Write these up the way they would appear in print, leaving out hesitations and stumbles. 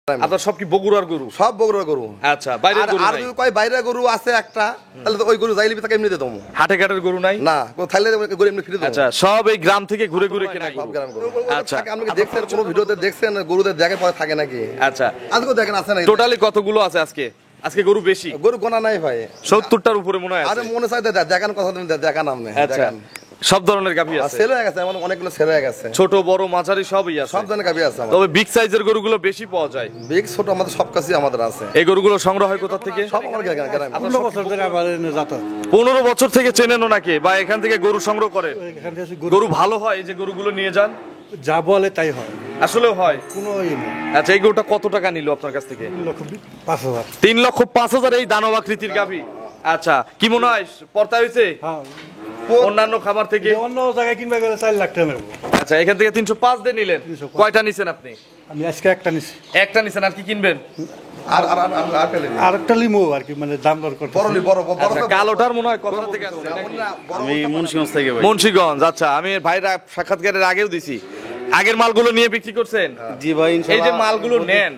আপনার সব কি বগুড়ার গরু? সব বগুড়ার গরু। আচ্ছা, বাইরের গরু আর নাই? যদি কয় বাইরের গরু আছে একটা, তাহলে তো ওই গরু যাইলে তাকে এমনি দেবো। হাটে ঘাটের গরু নাই? না, তাহলে গরু এমনি ফিরে দেবো। আচ্ছা, সব এই গ্রাম থেকে ঘুরে ঘুরে কেনা সব গরু? গ্রাম গরু। আচ্ছা, আপনি কি দেখছেন কোন ভিডিওতে দেখছেন গরুদের দেখে পরে থাকে নাকি? আচ্ছা, আজকেও দেখেন আছে নাকি? টোটালি কতগুলো আছে আজকে? আজকে গরু বেশি? গরু গোনা নাই ভাই, 70টার উপরে মনে হয় আরে আছে। মনে চাই দেখান কথা তুমি দেখান আপনি। আচ্ছা, সব ধরনের গাভী আছে? সেল হয়ে গেছে, এমন অনেকগুলো সেল হয়ে গেছে। ছোট বড় মাঝারি সবই আছে? সব ধরনের গাভী আছে। তবে বিগ সাইজের গরুগুলো বেশি পাওয়া যায়? বিগ ছোট আমাদের সব কাছেই আমাদের আছে। এই গরুগুলো সংগ্রহ হয় কোথা থেকে? সব আমার গ্রামে। 15 বছর ধরে আমার এনে যাতায়াত। 15 বছর থেকে চেনেন নাকি, বা এখান থেকে গরু সংগ্রহ করেন? এখান থেকে গরু ভালো হয় এই যে গরুগুলো নিয়ে যান? যা বলে তাই হয়, আসলেও হয়? কোনো ই নেই। আচ্ছা, এই গরুটা কত টাকা নিল আপনার কাছ থেকে? 3,05,000। 3,05,000 এই দানব আকৃতির গাভী? আচ্ছা, কি মনে হয় পর্তা হয়েছে হ্যাঁ, অন্যান্য খামার থেকে? অন্য জায়গায় কিনবে গেলে 4 লাখ টাকা নেবো। আচ্ছা, এখান থেকে 305 দিয়ে নিলেন। 305 কয়টা নিছেন আপনি? আমি আজকে একটা নিছি, একটা নিছেন, আর কি কিনবেন? আর আর আর আর পেলে আর একটা লিমো আর কি, মানে দাম দর করতে। বড় আচ্ছা, কালোটার মনে হয় কোথা থেকে আসছে? আমি মুন্সিগঞ্জ থেকে ভাই। মুন্সিগঞ্জ। আচ্ছা, আমি ভাইরা সাক্ষাৎকারের আগেও দিছি। আগের মালগুলো নিয়ে বিক্রি করছেন? জি ভাই, এই যে ইনশাআল্লাহ। মালগুলো নেন,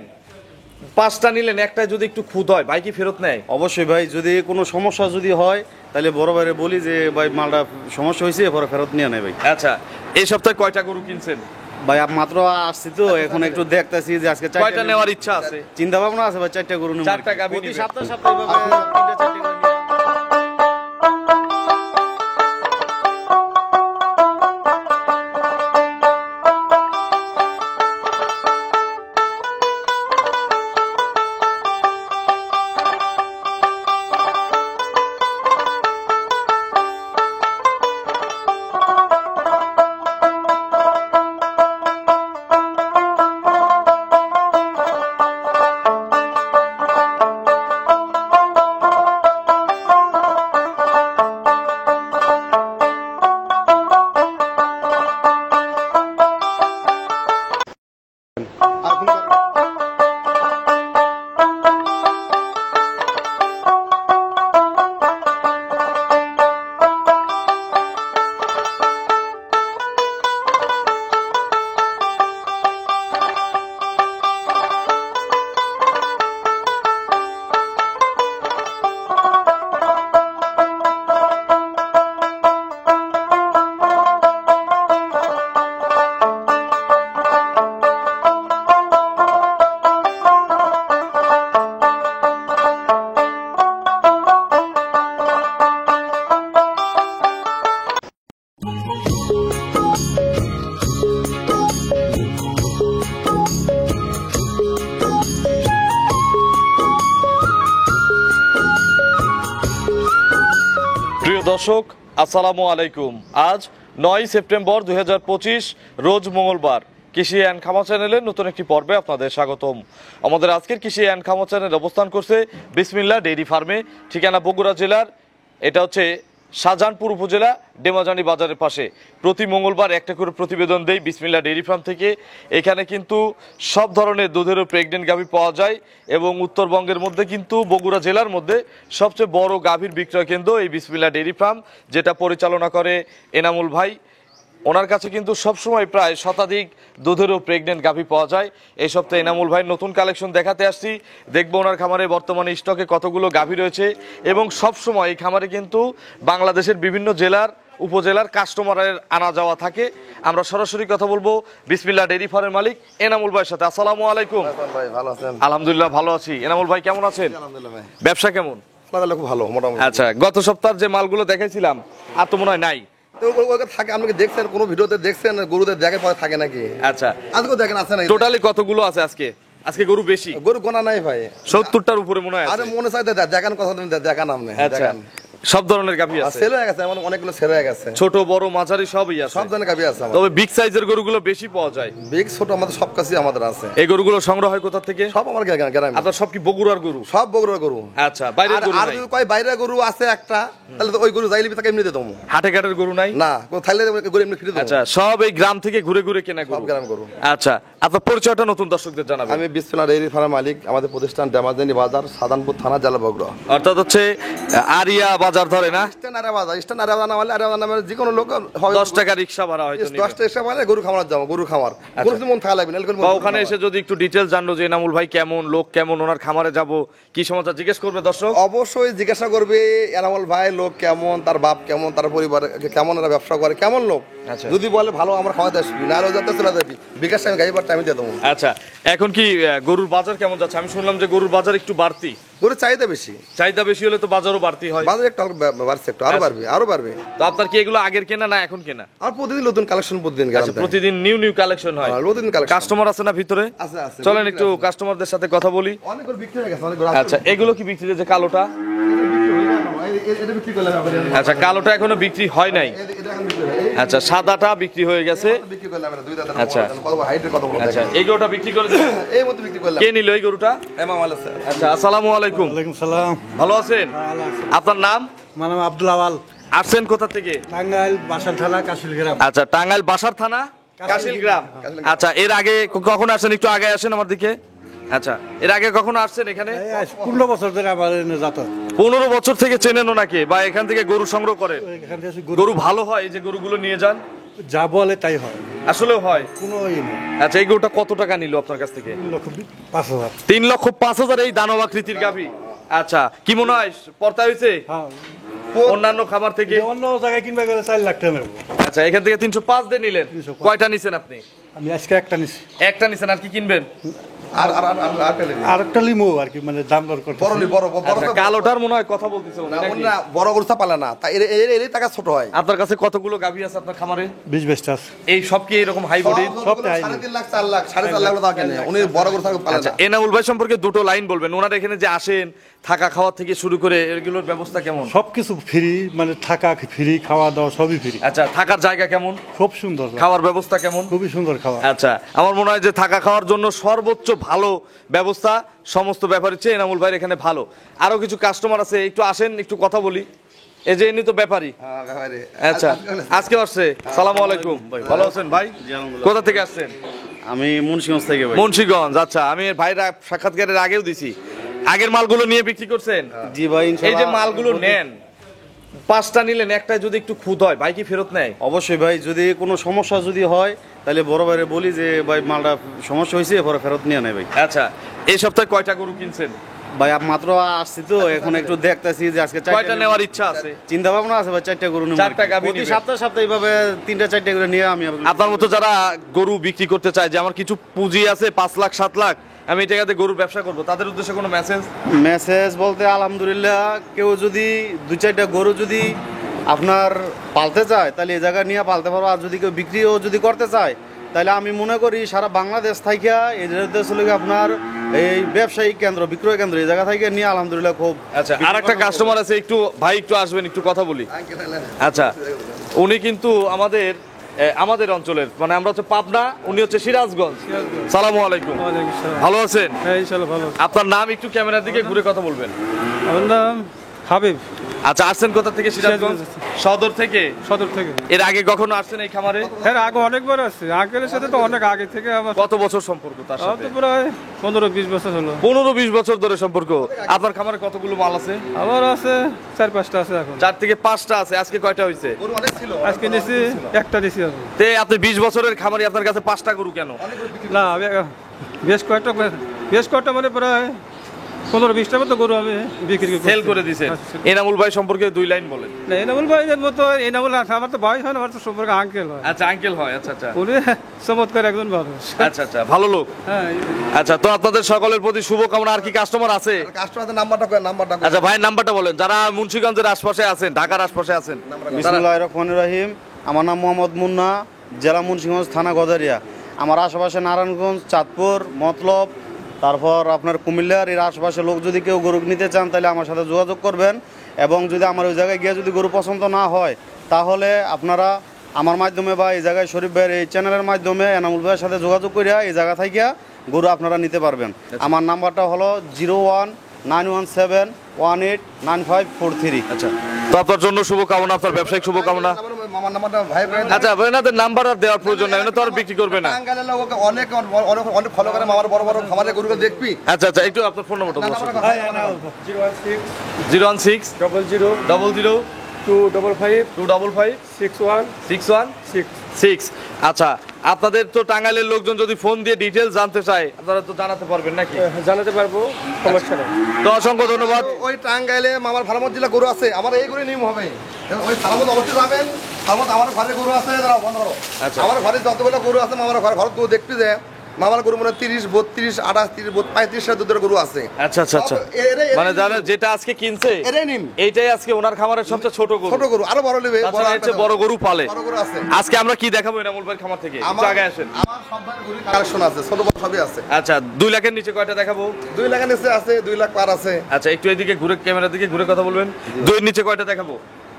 5টা নিলেন, একটাই যদি একটু খুদ হয় ভাই কি ফেরত নেয়? অবশ্যই ভাই, যদি কোনো সমস্যা যদি হয় তাহলে বড় ভাইরে বলি যে ভাই মালটা সমস্যা হয়েছে, পরে ফেরত নিয়ে নেয় ভাই। আচ্ছা, এই সপ্তাহে কয়টা গরু কিনছেন? ভাই মাত্র আসছি তো, এখন একটু দেখতেছি যে আজকে কয়টা নেওয়ার ইচ্ছা আছে? চিন্তা ভাবনা আছে ভাই, 4টা গরু নেব। 4টা গাভী প্রতি নিবেন? সপ্তাহে সপ্তাহে ভাবে 3টা 4টা করে নিয়ে। প্রিয় দর্শক, আসসালামু আলাইকুম। আজ 9 সেপ্টেম্বর 2025, রোজ মঙ্গলবার। কৃষি অ্যান্ড খামা চ্যানেলের নতুন একটি পর্বে আপনাদের স্বাগতম। আমাদের আজকের কৃষি অ্যান্ড খামা চ্যানেল অবস্থান করছে বিসমিল্লাহ ডেইরি ফার্মে, ঠিকানা বগুড়া জেলার, এটা হচ্ছে শাহজাহানপুর উপজেলা, ডেমাজানি বাজারের পাশে। প্রতি মঙ্গলবার একটা করে প্রতিবেদন দেই বিসমিল্লাহ ডেইরি ফার্ম থেকে। এখানে কিন্তু সব ধরনের দুধেরও প্রেগনেন্ট গাভী পাওয়া যায় এবং উত্তরবঙ্গের মধ্যে কিন্তু বগুড়া জেলার মধ্যে সবচেয়ে বড় গাভীর বিক্রয় কেন্দ্র এই বিসমিল্লাহ ডেইরি ফার্ম, যেটা পরিচালনা করে এনামুল ভাই। ওনার কাছে কিন্তু সবসময় প্রায় শতাধিক দুধেরও প্রেগনেন্ট গাভী পাওয়া যায়। এই সপ্তাহে এনামুল ভাই নতুন কালেকশন দেখাতে আসছি, দেখবো ওনার খামারে বর্তমানে স্টকে কতগুলো গাভী রয়েছে এবং সবসময় এই খামারে কিন্তু বাংলাদেশের বিভিন্ন জেলার উপজেলার কাস্টমারের আনা যাওয়া থাকে। আমরা সরাসরি কথা বলবো বিসমিল্লাহ ডেইরি ফার্মের মালিক এনামুল ভাইয়ের সাথে। আসসালামু আলাইকুম। ভাই ভালো আছেন? আলহামদুলিল্লাহ ভালো আছি। এনামুল ভাই কেমন আছেন? আলহামদুলিল্লাহ ভাই, ব্যবসা কেমন? আপনাদের খুব ভালো মোটামুটি। আচ্ছা, গত সপ্তাহের যে মালগুলো দেখাইছিলাম আর তো মনে হয় নাই? তো থাকে, আপনি কি দেখছেন কোন ভিডিওতে দেখছেন গরুদের দেখে পরে থাকে নাকি? আচ্ছা, আজকেও দেখেন আছে নাকি? টোটালি কতগুলো আছে আজকে? আজকে গরু বেশি? গরু গোনা নাই ভাই, 70টার উপরে মনে হয় আরে আছে। মনে চাই দেখান কথা তুমি দেখান আপনি। আচ্ছা, সব ধরনের গাভী আছে? সেল হয়ে গেছে, এমন অনেকগুলো সেল হয়ে গেছে। ছোট বড় মাঝারি সবই আছে? সব ধরনের গাভী আছে। তবে বিগ সাইজের গরুগুলো বেশি পাওয়া যায়? বিগ ছোট আমাদের সব কাছেই আমাদের আছে। এই গরুগুলো সংগ্রহ হয় কোথা থেকে? সব আমার গ্রামে। আপনার সব কি বগুড়ার গরু? সব বগুড়ার গরু। আচ্ছা, বাইরের গরু আর নাই? যদি কয় বাইরের গরু আছে একটা, তাহলে তো ওই গরু যাইলে তাকে এমনি দেবো। হাটে ঘাটের গরু নাই? না, তাহলে গরু এমনি ফিরে দেবো। আচ্ছা, সব এই গ্রাম থেকে ঘুরে ঘুরে কেনা সব গরু? গ্রাম গরু। আচ্ছা, আপনার পরিচয়টা নতুন দর্শকদের জানাবেন। আমি বিসমিল্লাহ ডেইরি ফার্ম মালিক। আমাদের প্রতিষ্ঠান ড্যামাজদানি বাজার, সাদানপুর থানা, জেলা বগুড়া। অর্থাৎ হচ্ছে আরিয়া বাজার ধরে না, স্ট্যান্ড আরিয়া বাজার, স্ট্যান্ড আরিয়া বাজার না হলে আরিয়া বাজার নামে যে কোনো লোক 10 টাকা রিক্সা ভাড়া হয়তো নিবে। 10 টাকা মানে গরু খামার যাবো, গরু খামার গরু মন থাকা লাগবে না। বা ওখানে এসে যদি একটু ডিটেইলস জানলো যে এনামুল ভাই কেমন, লোক কেমন, ওনার খামারে যাব কি সমস্যা জিজ্ঞেস করবে দর্শক। অবশ্যই জিজ্ঞাসা করবে এনামুল ভাই লোক কেমন, তার বাপ কেমন, তার পরিবার কেমন, এরা ব্যবসা করে কেমন লোক। আচ্ছা। যদি বলে ভালো আমার খাওয়াতে আসবি, না হলে যাতে চলে যাবি, বিকাশ টাইম গাড়ি টাইম দিয়ে দেবো। আচ্ছা, এখন কি গরুর বাজার কেমন যাচ্ছে? আমি শুনলাম যে গরুর বাজার একটু বাড়তি। গরুর চাহিদা বেশি, চাহিদা বেশি হলে তো বাজারও বাড়তি হয়। বাজার একটু বাড়ছে, একটু আরো বাড়বে, আরো বাড়বে। তো আপনার কি এগুলো আগের কেনা না এখন কেনা? আর প্রতিদিন নতুন কালেকশন, প্রতিদিন আচ্ছা, প্রতিদিন নিউ কালেকশন হয়। প্রতিদিন কালেকশন। কাস্টমার আছে না ভিতরে? আছে, আছে। চলেন একটু কাস্টমারদের সাথে কথা বলি। অনেক গরু বিক্রি হয়ে গেছে, অনেক গরু আচ্ছা, এগুলো কি বিক্রি যে কালোটা? এটা বিক্রি করলাম আবার। আচ্ছা, কালোটা এখনো বিক্রি হয় নাই। এটা এখন বিক্রি হয়ে গেছে। আচ্ছা, সাদাটা বিক্রি হয়ে গেছে। বিক্রি করলাম এটা, দুই দাঁতের। আচ্ছা। কত বড় হাইটের, কত বড় আচ্ছা, দেখেন। এই গরুটা বিক্রি করে দিলেন? এই মতো বিক্রি করলাম। কে নিল এই গরুটা? এমাম আল স্যার। আচ্ছা, আসসালামু আলাইকুম। ওয়ালাইকুম সালাম। ভালো আছেন? আপনার নাম? আমার নাম আব্দুল আওয়াল, আসছেন কোথা থেকে? টাঙ্গাইল বাসার থানা, কাশিল গ্রাম। আচ্ছা, টাঙ্গাইল বাসার থানা, কাশিল গ্রাম। আচ্ছা, এর আগে কখন আসেন? একটু আগে আসেন আমার দিকে। আচ্ছা, এর আগে কখনো আসছেন এখানে? 15 বছর ধরে আমার যাতায়াত। 15 বছর থেকে চেনেন ওনাকে, বা এখান থেকে গরু সংগ্রহ করেন? এখান থেকে গরু ভালো হয়, এই যে গরুগুলো নিয়ে যান? যা বলে তাই হয়, আসলেও হয়। কোনো ই নেই। আচ্ছা, এই গরুটা কত টাকা নিল আপনার কাছ থেকে? 3,05,000। 3,05,000 এই দানব আকৃতির গাভী। আচ্ছা, কি মনে হয় পর্তা হয়েছে হ্যাঁ, অন্যান্য খামার থেকে? অন্য জায়গায় কিনবা গেলে 4 লাখ টাকা নেবো। আচ্ছা, এখান থেকে 305 দিয়ে নিলেন। 305 কয়টা নিছেন আপনি? আমি আজকে একটা নিছি, একটা নিছেন, আর কি কিনবেন? আর আর আর আর পেলে আর একটা লিমো আর কি, মানে দাম দর করতে। বড় বড় বড় আচ্ছা, কালোটার মনে হয় কথা বলতেছে মনে হয় নাকি? না, বড় গরু পালে না, তাই এর টাকা ছোট হয়। আপনার কাছে কতগুলো গাভী আছে আপনার খামারে? 20-22টা আছে। এই সব কি এরকম হাই বডি? সব 3.5 লাখ, 4 লাখ, 4.5 লাখ টাকা কেনে। উনি বড় গরু পালে আচ্ছা, না। এনামুল ভাই সম্পর্কে দুটো লাইন বলবেন। ওনার এখানে যে আসেন, থাকা খাওয়া থেকে শুরু করে এগুলোর ব্যবস্থা কেমন? সবকিছু ফ্রি, মানে থাকা ফ্রি, খাওয়া দাওয়া সবই ফ্রি। আচ্ছা, থাকার জায়গা কেমন? খুব সুন্দর, খাওয়ার ব্যবস্থা কেমন? খুবই সুন্দর খাওয়া। আচ্ছা, আমার মনে হয় যে থাকা খাওয়ার জন্য সর্বোচ্চ ভালো ব্যবস্থা সমস্ত ব্যাপারের চেয়ে এনামুল ভাইয়ের এখানে ভালো। আরো কিছু কাস্টমার আছে, একটু আসেন, একটু কথা বলি। এই যে ইনি তো ব্যাপারী। হ্যাঁ, ব্যাপারে। আচ্ছা, আজকে আসছে। সালামু আলাইকুম ভাই, ভালো আছেন ভাই? জি, আলহামদুলিল্লাহ। কোথা থেকে আসছেন? আমি মুন্সিগঞ্জ থেকে ভাই। মুন্সিগঞ্জ। আচ্ছা, আমি ভাইরা সাক্ষাৎকারের আগেও দিছি। আগের মালগুলো নিয়ে বিক্রি করছেন? জি ভাই, এই যে ইনশাআল্লাহ। মালগুলো নেন, 5টা নিলেন, একটাই যদি একটু খুদ হয়, ভাই কি ফেরত নেয়? অবশ্যই ভাই, যদি কোনো সমস্যা যদি হয় তাহলে বড় ভাইরে বলি যে ভাই মালটা সমস্যা হয়েছে, পরে ফেরত নিয়ে নেয় ভাই। আচ্ছা, এই সপ্তাহে কয়টা গরু কিনছেন? ভাই মাত্র আসছি তো, এখন একটু দেখতেছি যে আজকে কয়টা নেওয়ার ইচ্ছা আছে? চিন্তা ভাবনা আছে ভাই, 4টা গরু নেব। 4টা গাভী প্রতি নিবেন? সপ্তাহে এইভাবে 3টা-4টা করে নিয়ে আমি আপনার মতো যারা গরু বিক্রি করতে চায়, যে আমার কিছু পুঁজি আছে 5 লাখ 7 লাখ, আমি এই টাকাতে গরুর ব্যবসা করব, তাদের উদ্দেশ্যে কোনো মেসেজ? মেসেজ বলতে আলহামদুলিল্লাহ, কেউ যদি 2-4টা গরু যদি আপনার পালতে চায় তাহলে এই জায়গা নিয়ে পালতে পারবো। আর যদি কেউ বিক্রিও যদি করতে চায় তাহলে আমি মনে করি সারা বাংলাদেশ থেকে এদের উদ্দেশ্য হলো আপনার এই ব্যবসায়িক কেন্দ্র, বিক্রয় কেন্দ্র, এই জায়গা থেকে নিয়ে আলহামদুলিল্লাহ খুব। আচ্ছা, আর একটা কাস্টমার আছে, একটু ভাই একটু আসবেন, একটু কথা বলি। আচ্ছা, উনি কিন্তু আমাদের অঞ্চলের, মানে আমরা হচ্ছে পাবনা, উনি হচ্ছে সিরাজগঞ্জ। সালামু আলাইকুম, ভালো আছেন? হ্যাঁ, ইনশাআল্লাহ ভালো। আপনার নাম একটু ক্যামেরার দিকে ঘুরে কথা বলবেন। আমার নাম হাবিব। আচ্ছা, আসছেন কোথা থেকে? সিরাজগঞ্জ সদর থেকে। সদর থেকে। এর আগে কখনো আসছেন এই খামারে? হ্যাঁ, আগে অনেকবার আছে, আগের সাথে তো অনেক আগে থেকে আমার কত বছর সম্পর্ক তার সাথে? তো প্রায় 15-20 বছর হলো। 15-20 বছর ধরে সম্পর্ক। আপনার খামারে কতগুলো মাল আছে? আমার আছে 4-5টা আছে এখন। 4 থেকে 5টা আছে। আজকে কয়টা হয়েছে? গরু অনেক ছিল। আজকে নিছি একটা নিছি আমি। তে আপনি 20 বছরের খামারি, আপনার কাছে 5টা গরু কেন? না, আমি বেশ কয়েকটা মানে প্রায় 15-20টা মতো গরু আমি বিক্রি করছি। সেল করে দিয়েছেন। এনামুল ভাই সম্পর্কে 2 লাইন বলেন। না, এনামুল ভাইয়ের মতো, এনামুল আমার তো বয়স হয় না, আমার তো সম্পর্কে আঙ্কেল হয়। আচ্ছা, আঙ্কেল হয়। আচ্ছা আচ্ছা উনি চমৎকার একজন মানুষ। আচ্ছা আচ্ছা, ভালো লোক। হ্যাঁ, আচ্ছা, তো আপনাদের সকলের প্রতি শুভকামনা। আর কি কাস্টমার আছে? কাস্টমারদের নাম্বারটা কই? আচ্ছা, ভাইয়ের নাম্বারটা বলেন, যারা মুন্সিগঞ্জের আশপাশে আছেন, ঢাকার আশপাশে আছেন। বিসমিল্লাহির রহমানির রহিম। আমার নাম মোহাম্মদ মুন্না, জেলা মুন্সিগঞ্জ, থানা গদারিয়া। আমার আশেপাশে নারায়ণগঞ্জ, চাঁদপুর, মতলব, তারপর আপনার কুমিল্লার এর আশেপাশে লোক যদি কেউ গরু নিতে চান তাহলে আমার সাথে যোগাযোগ করবেন। এবং যদি আমার ওই জায়গায় গিয়ে যদি গরু পছন্দ না হয় তাহলে আপনারা আমার মাধ্যমে বা এই জায়গায় শরীফ ভাইয়ের এই চ্যানেলের মাধ্যমে এনামুল ভাইয়ের সাথে যোগাযোগ করিয়া এই জায়গা থেকে গরু আপনারা নিতে পারবেন। আমার নাম্বারটা হলো 01-917-18-9543। আচ্ছা, তো আপনার জন্য শুভকামনা, আপনার ব্যবসায়িক শুভকামনা। মামার নাম্বারটা ভাই আচ্ছা আপনাদের নাম্বার আর দেওয়ার প্রয়োজন নাই, তো আর বিক্রি করবে না। টাঙ্গাইলের লোক অনেক অনেক অনেক ফলো করে মামার বড় বড় খামারের গরুগুলো দেখবি। আচ্ছা আচ্ছা, একটু আপনার ফোন নাম্বারটা বলুন। 016 016 00 00 255 255 61 61 6। 6। আচ্ছা, আপনাদের তো টাঙ্গাইলের লোকজন যদি ফোন দিয়ে ডিটেইলস জানতে চায় আপনারা তো জানাতে পারবেন নাকি? জানাতে পারবো, সমস্যা নেই। তো অসংখ্য ধন্যবাদ। ওই টাঙ্গাইলে মামার ফার্মত জেলা গরু আছে, আমার এই গরু নিয়ম হবে। ওই ফার্মত অবশ্যই যাবেন, ফার্মত আমার ঘরে গরু আছে, দাঁড়াও বন্ধ করো। আচ্ছা। আমার ঘরে যতগুলো গরু আছে মামার ঘরে গরু দেখতে যায়, মামার গরু মানে 30 32 28 30 35 দুধের গরু আছে। আচ্ছা আচ্ছা আচ্ছা, মানে যারা যেটা আজকে কিনছে এটাই নিন, এইটাই আজকে ওনার খামারের সবচেয়ে ছোট গরু। ছোট গরু আরো বড় নেবে, তাছাড়া এর চেয়ে বড় গরু পালে। বড় গরু আছে। আজকে আমরা কি দেখাবো এনামুল ভাইয়ের খামার থেকে? একটু আগে আসেন। আমার সব ধরনের গরু কালেকশন আছে, ছোট বড় সবই আছে। আচ্ছা, 2 লাখের নিচে কয়টা দেখাবো? 2 লাখ নিচে আছে, 2 লাখ পার আছে। আচ্ছা, একটু এদিকে ঘুরে, ক্যামেরার দিকে ঘুরে কথা বলবেন। 2 এর নিচে কয়টা দেখাবো?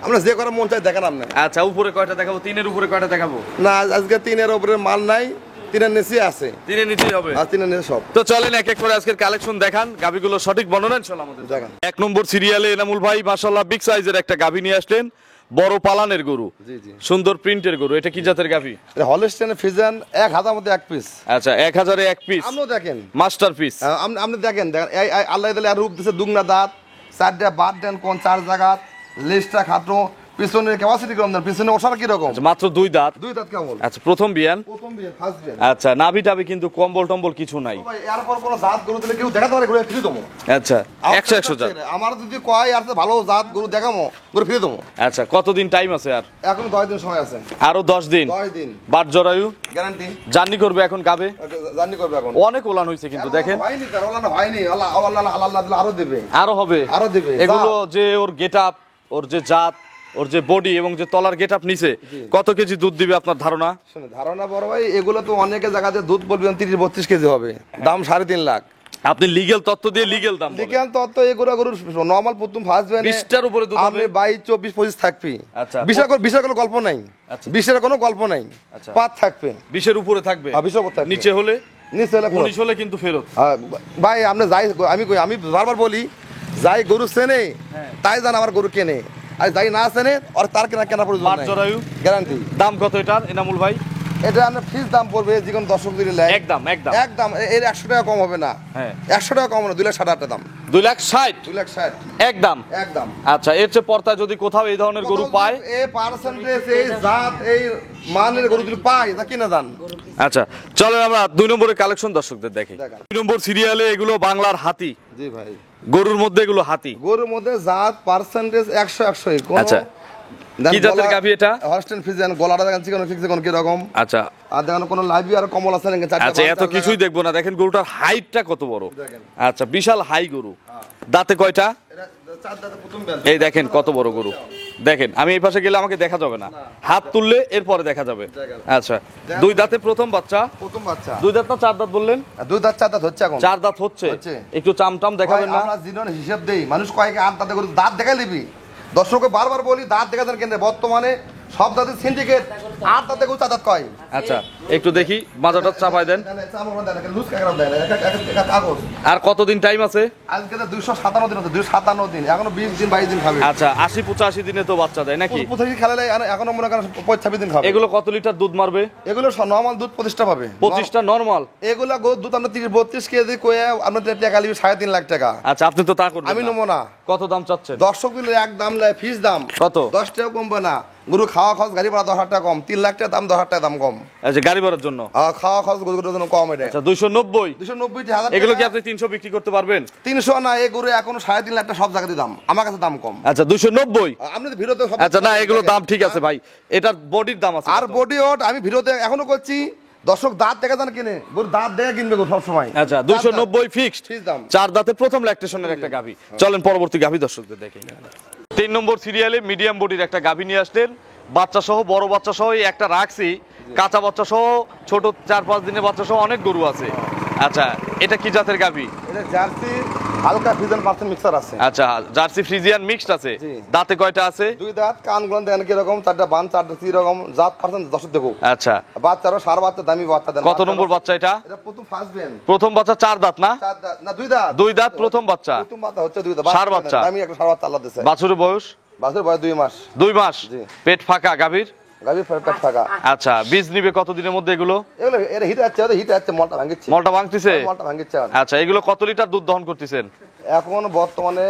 আমরা যে করার মন চাই দেখান আপনি। আচ্ছা, উপরে কয়টা দেখাবো? 3 এর উপরে কয়টা দেখাবো? না, আজকে 3 এর উপরে মাল নাই, 3 এর নিচে আছে। 3 এর নিচেই হবে। আর 3 এর নিচে সব। তো চলেন এক এক করে আজকের কালেকশন দেখান, গাভিগুলো সঠিক বর্ণনা ইনশাআল্লাহ আমাদের দেখান। 1 নম্বর সিরিয়ালে এনামুল ভাই মাশাআল্লাহ বিগ সাইজের একটা গাভি নিয়ে আসলেন, বড় পালানের গরু, জি জি, সুন্দর প্রিন্টের গরু। এটা কি জাতের গাভি? এটা হলস্টাইন ফ্রিজিয়ান 1000 মধ্যে এক পিস। আচ্ছা, 1000-এ 1 পিস, আপনি দেখেন, মাস্টার পিস। আপনি দেখেন এই আল্লাহ তাআলা আর রূপ দিছে দুগনা দাঁত, 4টা বাদ দেন কোন 4 জায়গা, লিস্টটা খাটো, পিছনের ক্যাপাসিটি কম দেন, পিছনে ওঠার কি রকম? আচ্ছা, মাত্র 2 দাঁত। 2 দাঁত কেমন? আচ্ছা, প্রথম বিয়ান। প্রথম বিয়ে ফার্স্ট বিয়ে। আচ্ছা, নাভি টাভি কিন্তু কম্বল টম্বল কিছু নাই। ভাই এরপর কোন জাত গরু দিলে কেউ দেখাতে পারে, গরু ফ্রি দেবো। আচ্ছা, 100 জাত। আমার যদি কয় আর ভালো জাত গরু দেখামো, গরু ফ্রি দেবো। আচ্ছা, কতদিন টাইম আছে আর? এখন 10 দিন সময় আছে। আরো 10 দিন। 10 দিন বাট জরায়ু গ্যারান্টি। জার্নি করবে এখন গাবে, জার্নি করবে এখন। অনেক ওলান হয়েছে কিন্তু দেখেন। হয়নি তার ওলানো হয়নি, আল্লাহ আল্লাহ আল্লাহ দিলে আরো দেবে, আরো হবে, আরো দেবে। এগুলো যে ওর গেটআপ, ওর যে জাত, ওর যে বডি এবং যে তলার গেটআপ নিচে কত কেজি দুধ দিবে আপনার ধারণা? শুনে ধারণা বড় ভাই, এগুলো তো অনেকে জায়গাতে দুধ বলবেন 30-32 কেজি হবে, দাম 3.5 লাখ। আপনি লিগ্যাল তথ্য দিয়ে লিগ্যাল দাম বলেন। লিগ্যাল তত্ত্ব এগুলো গরু নরমাল প্রথম ফার্স্ট ব্যানে 20টার উপরে দুধ আপনি হবে। 22-24-25 থাকবি। আচ্ছা, বিশাল কোনো গল্প নাই। আচ্ছা। 20-এর কোনো গল্প নাই। আচ্ছা। 5 থাকবে, 20-এর উপরে থাকবে, 20-এর উপরে থাকবে। নিচে হলে নিচে হলে 19 হলে কিন্তু ফেরত। ভাই আপনি যাই, আমি বারবার বলি, যাই গরু চেনে তাই জান আমার গরু কেনে, আর যাই না চেনে আর তার কেনা প্রয়োজন বাট নাই। জরায়ু গ্যারান্টি। দাম কত এটার এনামুল ভাই? এটা আপনার ফিক্স দাম পড়বে, যে কোনো দর্শক দিলে লেয় একদম একদম একদম এর 100 টাকা কম হবে না। হ্যাঁ, 100 টাকা কম না, 2,60,000 দাম। 2,60,000 2,60,000 একদম। একদম। আচ্ছা, এর চেয়ে পর্তা যদি কোথাও এই ধরনের গরু পায়, এই পার্সেন্টেজ, এই জাত, এই মানের গরু যদি পায় তা কিনা দান। আচ্ছা চলেন আমরা 2 নম্বরের কালেকশন দর্শকদের দেখি। দেখান। 2 নম্বর সিরিয়ালে এগুলো বাংলার হাতি, জি ভাই, গরুর মধ্যে এগুলো হাতি। গরুর মধ্যে জাত পার্সেন্টেজ 100 আচ্ছা, কি জাতের গাভী এটা? Holstein Friesian. গলাটা দেখেন চিকন চিকন কি রকম, আচ্ছা আর দেখেন কোন লাইভি আর কমল আছে নাকি? আচ্ছা, এত কিছুই দেখবো না, দেখেন গরুটার হাইটটা কত বড়। দেখেন। আচ্ছা, বিশাল হাই গরু। দাঁতে কয়টা? এটা 4 দাঁতে প্রথম বেল। এই দেখেন কত বড় গরু। দেখেন, আমি এই পাশে গেলে আমাকে দেখা যাবে না, হাত তুললে এরপরে দেখা যাবে। আচ্ছা, 2 দাঁতে প্রথম বাচ্চা। প্রথম বাচ্চা। 2 দাঁত না 4 দাঁত বললেন? 2 দাঁত 4 দাঁত হচ্ছে এখন। 4 দাঁত হচ্ছে। হচ্ছে। একটু চামটাম দেখাবেন না? আমরা জিনন হিসাব দেই, মানুষ কয়েক 8 দাঁতে গরু দাঁত দেখাই লিবি। দর্শককে বারবার বলি দাঁত দেখাতেন কেন, বর্তমানে সব দাঁতের সিন্ডিকেট 8 দাঁতে গরু 4 দাঁত কয়। আচ্ছা, একটু দেখি মাজাটা চাপাই দেন। লুজ কাগজ দেন, একটা কাগজ। আর কতদিন টাইম আছে? আজকে তো 257 দিন হচ্ছে, 257 দিন, এখনো 20 দিন 22 দিন খাবে। আচ্ছা, 80-85 দিনে তো বাচ্চা দেয় নাকি? প্রথমে খেলালে এখনো মনে করেন 25 দিন খাবে। এগুলো কত লিটার দুধ মারবে? এগুলো নরমাল দুধ 25টা পাবে। 25টা নরমাল? এগুলা গরুর দুধ আমরা 30-32 কেজি কয়ে আপনাদের টাকা লিবি 3.5 লাখ টাকা। আচ্ছা, আপনি তো তা করবেন আমি না। নেবো না। কত দাম চাচ্ছেন? দর্শক দিলে এক দাম লাই, ফিস দাম কত? 10 টাকা কমবে না। গরু খাওয়া খরচ, গাড়ি ভাড়া 10,000 টাকা কম, 3 লাখ টাকা দাম, 10,000 টাকা দাম কম। আচ্ছা, গাড়ি ভাড়ার জন্য? খাওয়া খরচ গরুর জন্য কম। এটা আচ্ছা, 290। 290,000 এগুলো কি আপনি 300 বিক্রি করতে পারবেন? 300 না, এই গরু এখনো 3.5 লাখ টাকা সব জায়গাতে দাম, আমার কাছে দাম কম। আচ্ছা, 290। আপনি তো ভিডিওতে সব। আচ্ছা, না এগুলো দাম ঠিক আছে ভাই, এটার বডির দাম আছে আর কত? বডি ওট আমি ভিডিওতে এখনো করছি, দর্শক দাঁত দেখে জান কিনে, গরু দাঁত দেখে কিনবে গরু সব সময়। আচ্ছা, 290 ফিক্সড। ফিক্সড দাম। 4 দাঁতের প্রথম ল্যাকটেশনের একটা গাভী। চলেন পরবর্তী গাভী দর্শকদের দেখি। 3 নম্বর সিরিয়ালে মিডিয়াম বডির একটা গাভী নিয়ে আসলেন, বাচ্চা সহ, বড় বাচ্চা সহ, এই একটা রাখছি, কাঁচা বাচ্চা সহ, ছোট 4-5 দিনের বাচ্চা সহ অনেক গরু আছে। আচ্ছা, এটা কি জাতের গাভী? এটা জার্সি হালকা ফ্রিজিয়ান পার্সেন্ট মিক্সার আছে। আচ্ছা, জার্সি ফ্রিজিয়ান মিক্সড আছে। জি। দাঁতে কয়টা আছে? 2 দাঁত, কানগুলো দেন কি রকম, 4টা বান, 4টা কি রকম, জাত পার্সেন্ট দর্শক দেখো। আচ্ছা, বাচ্চারও সার বাচ্চা, দামি বাচ্চা দেন। কত নম্বর বাচ্চা এটা? এটা প্রথম ফার্স্ট বেন। প্রথম বাচ্চা 4 দাঁত না? 4 দাঁত না, 2 দাঁত। 2 দাঁত প্রথম বাচ্চা। প্রথম বাচ্চা হচ্ছে 2 দাঁত। ষাঁড় বাচ্চা। আমি একটা সার বাচ্চা আল্লাহ দিছে। বাছুরের বয়স? বাছুর বয়স 2 মাস। 2 মাস। জি। পেট ফাঁকা গাভীর? গাভী পেট ফাঁকা। আচ্ছা, বীজ নিবে কতদিনের মধ্যে এগুলো? এগুলো এর হিট আছে, ওদের হিট আছে, মলটা ভাঙিচ্ছে। মলটা ভাঙতিছে? মলটা ভাঙিচ্ছে। আচ্ছা, এগুলো কত লিটার দুধ দহন করতেছেন এখন বর্তমানে